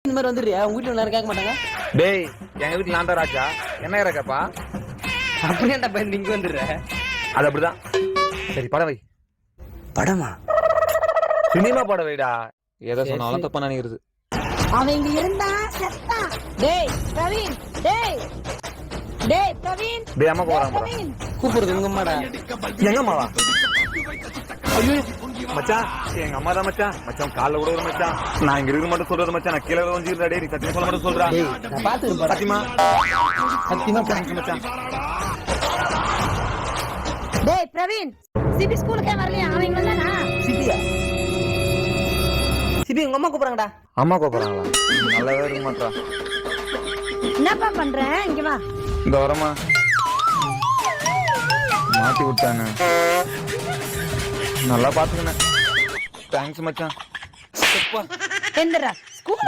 இந்த மாதிரி வந்துடுறியா? உங்க வீட்டுல நேரம் கேட்க மாட்டாங்க. டேய் எங்க வீட்டுல நான் தான் ராஜா. என்ன இருக்கப்பா? அப்படியாண்டா பயந்து இங்க வந்துடுற? அது அப்படிதான். சரி படம் வை. படமா? சினிமா படம் வைடா. எதை சொன்னாலும் தப்பா நினைக்கிறது. அவன் இங்க இருந்தா செத்தா. டேய் பிரவீன், டேய் டேய் பிரவீன், டேய் அம்மா போறாங்க போறா. கூப்பிடுறது உங்க அம்மாடா. எங்க அம்மாவா? ஐயோ மச்சான் எங்க அம்மா தான் மச்சான். மச்சான் காலைல விடுற மச்சான். நான் இங்க இருக்கு மட்டும் சொல்றது மச்சான். நான் கீழே வந்துடுறா. டேய் சத்தியமா சொல்ல மட்டும் சொல்றா. டேய் நான் பாத்துக்கிறேன். சத்தியமா சத்தியமா தேங்க்ஸ் மச்சான். டேய் பிரவீன், சிபி ஸ்கூலுக்கே வரலையா? அவன் இங்க வந்தானா? சிபியா? சிபி உங்க அம்மா கூப்பிடுறாங்கடா. அம்மா கூப்பிடுறாங்களா? நல்லாவே இருக்க மாட்டா. என்னப்பா பண்ற? இங்க வா. இந்த வரமா மாட்டி விட்டானே. நல்லா பாத்துக்கினேன். தேங்க்ஸ் மச்சான். எந்திரா ஸ்கூல்